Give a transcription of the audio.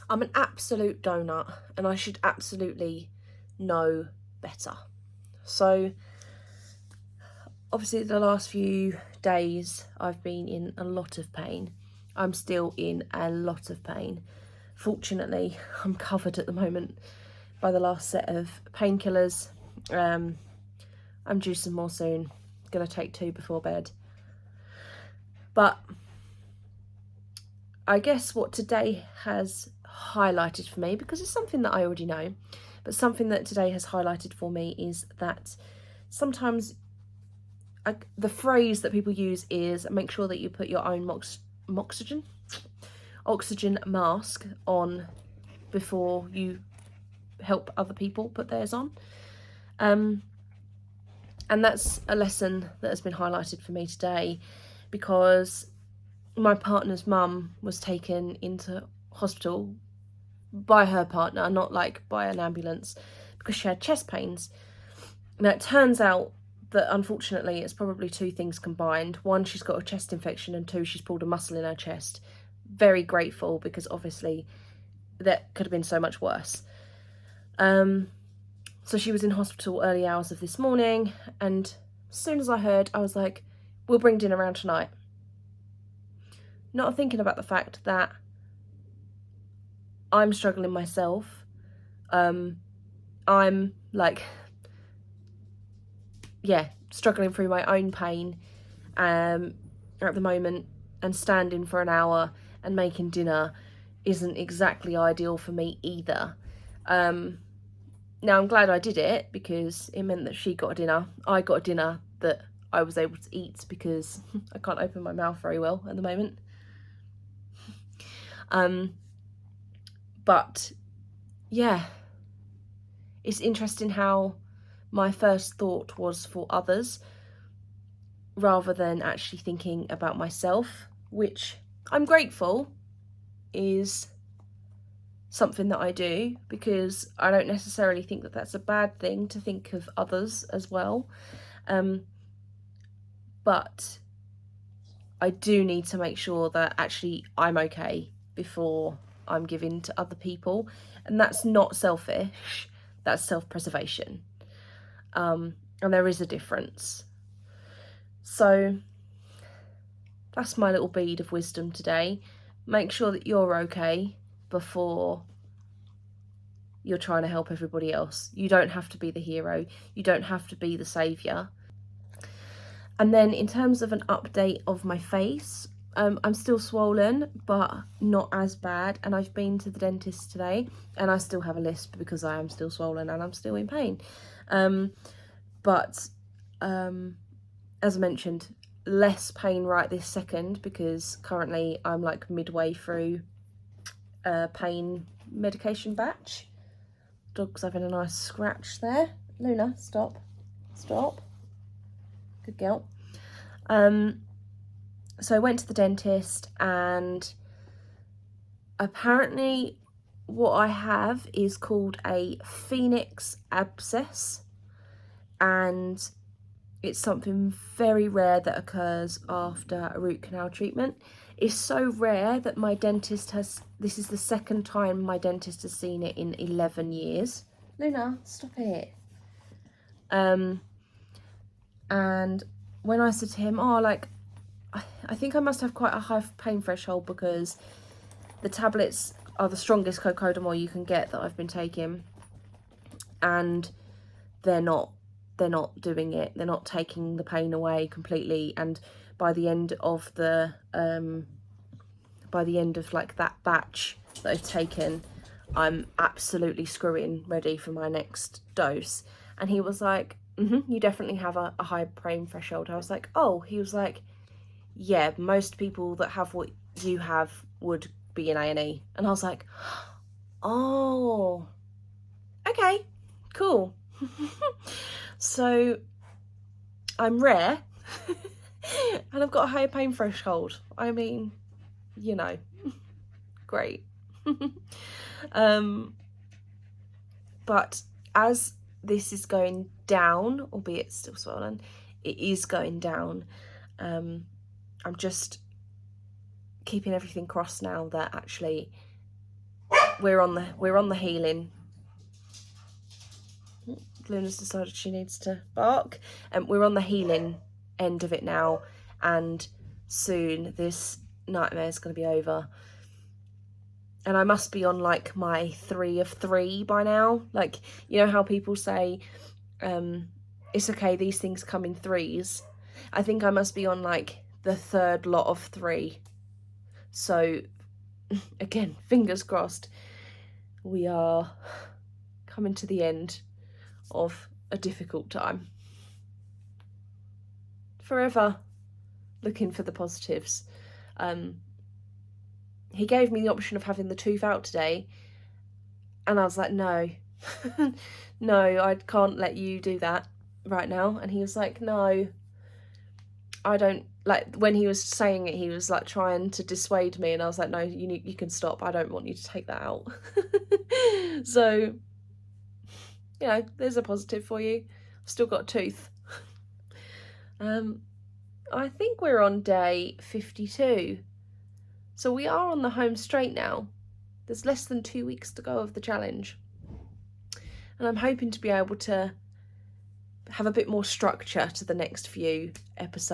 I'm an absolute donut and I should absolutely know better. So obviously the last few days I've been in a lot of pain. I'm still in a lot of pain. Fortunately, I'm covered at the moment by the last set of painkillers. I'm due some more soon. Gonna take 2 before bed. But I guess what today has highlighted for me, because it's something that I already know, but something that today has highlighted for me is that sometimes the phrase that people use is make sure that you put your own oxygen mask on before you help other people put theirs on. And that's a lesson that has been highlighted for me today, because my partner's mum was taken into hospital by her partner, not like by an ambulance, because she had chest pains. Now it turns out that unfortunately it's probably 2 things combined. 1, she's got a chest infection, and 2, she's pulled a muscle in her chest. Very grateful, because obviously that could have been so much worse. So she was in hospital early hours of this morning, and as soon as I heard, I was like, we'll bring dinner around tonight. Not thinking about the fact that I'm struggling myself. I'm like, struggling through my own pain at the moment, and standing for an hour and making dinner isn't exactly ideal for me either. Now I'm glad I did it, because it meant that she got a dinner. I got a dinner that I was able to eat, because I can't open my mouth very well at the moment. But yeah, it's interesting how my first thought was for others rather than actually thinking about myself, which I'm grateful is something that I do, because I don't necessarily think that that's a bad thing to think of others as well. But I do need to make sure that actually I'm okay before I'm giving to other people. And that's not selfish, that's self-preservation. And there is a difference. So that's my little bead of wisdom today. Make sure that you're okay before you're trying to help everybody else. You don't have to be the hero. You don't have to be the saviour. And then in terms of an update of my face, I'm still swollen, but not as bad. And I've been to the dentist today, and I still have a lisp because I am still swollen and I'm still in pain. But as I mentioned, less pain right this second, because currently I'm like midway through a pain medication batch. Dog's having a nice scratch there. Luna, stop. Stop. Good girl. So I went to the dentist, and apparently what I have is called a phoenix abscess, and it's something very rare that occurs after a root canal treatment. It's so rare that my dentist this is the second time my dentist has seen it in 11 years. Luna, stop it. And when I said to him, I think I must have quite a high pain threshold, because the tablets are the strongest cocodamol you can get that I've been taking, and they're not doing it. They're not taking the pain away completely. And by the end of like that batch that I've taken, I'm absolutely screwing ready for my next dose. And he was like, you definitely have a high pain threshold. I was like, oh. He was like, yeah, most people that have what you have would be in A&E. And I was like, oh, okay, cool. So I'm rare and I've got a higher pain threshold. I mean, you know, great. But as this is going down, albeit still swollen, it is going down. I'm just keeping everything crossed now that actually we're on the healing. Luna's decided she needs to bark, and we're on the healing end of it now, and soon this nightmare is going to be over. And I must be on like my 3 of 3 by now. Like, you know how people say, it's okay, these things come in threes. I think I must be on like the 3rd lot of 3. So again, fingers crossed, we are coming to the end of a difficult time. Forever looking for the positives. He gave me the option of having the tooth out today, and I was like, no, no, I can't let you do that right now. And he was like, no, I don't, like, when he was saying it, he was like trying to dissuade me, and I was like, no, you can stop, I don't want you to take that out. So, you know, there's a positive for you. I've still got a tooth. I think we're on day 52. So we are on the home straight now. There's less than 2 weeks to go of the challenge. And I'm hoping to be able to have a bit more structure to the next few episodes.